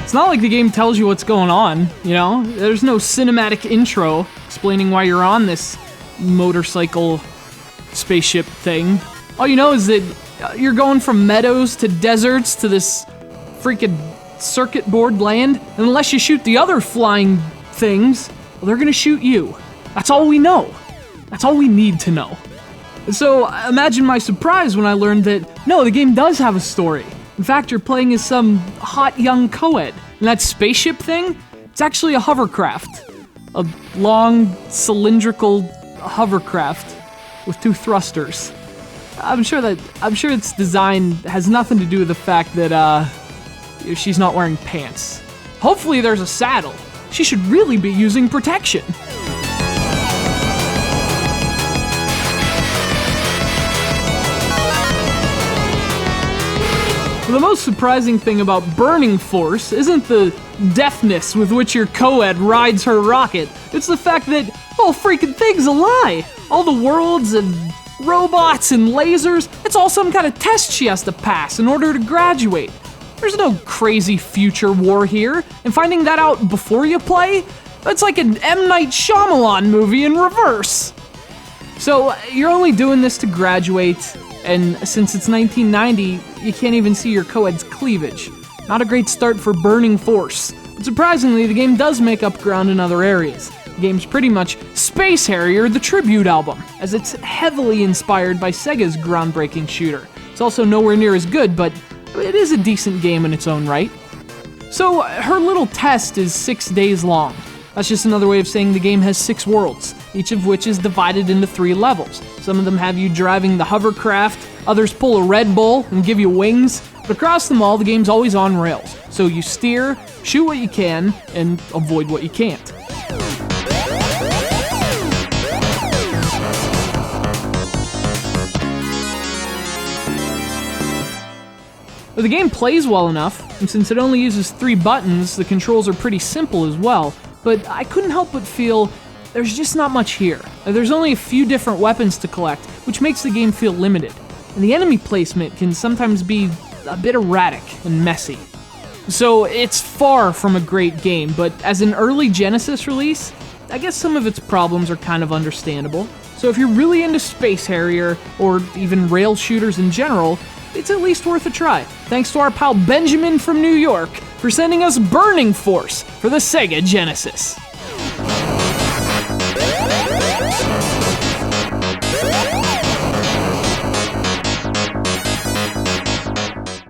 It's not like the game tells you what's going on, you know? There's no cinematic intro explaining why you're on this motorcycle spaceship thing. All you know is that you're going from meadows to deserts to this freaking circuit board land, and unless you shoot the other flying things, well, they're gonna shoot you. That's all we know. That's all we need to know. And so imagine my surprise when I learned that, no, the game does have a story. In fact, you're playing as some hot young coed. And that spaceship thing, it's actually a hovercraft. A long, cylindrical hovercraft with 2 thrusters. I'm sure its design has nothing to do with the fact that she's not wearing pants. Hopefully there's a saddle. She should really be using protection. The most surprising thing about Burning Force isn't the deftness with which your coed rides her rocket. It's the fact that the whole freaking thing's a lie. All the worlds and robots and lasers, it's all some kind of test she has to pass in order to graduate. There's no crazy future war here, and finding that out before you play, it's like an M. Night Shyamalan movie in reverse. So you're only doing this to graduate, and since it's 1990, you can't even see your coed's cleavage. Not a great start for Burning Force, but surprisingly, the game does make up ground in other areas. The game's pretty much Space Harrier, the tribute album, as it's heavily inspired by Sega's groundbreaking shooter. It's also nowhere near as good, but it is a decent game in its own right. So her little test is 6 days long. That's just another way of saying the game has 6 worlds, each of which is divided into 3 levels. Some of them have you driving the hovercraft, others pull a Red Bull and give you wings, but across them all, the game's always on rails. So you steer, shoot what you can, and avoid what you can't. But the game plays well enough, and since it only uses 3 buttons, the controls are pretty simple as well, but I couldn't help but feel there's just not much here. There's only a few different weapons to collect, which makes the game feel limited, and the enemy placement can sometimes be a bit erratic and messy. So it's far from a great game, but as an early Genesis release, I guess some of its problems are kind of understandable. So if you're really into Space Harrier, or even rail shooters in general, it's at least worth a try. Thanks to our pal Benjamin from New York for sending us Burning Force for the SEGA Genesis.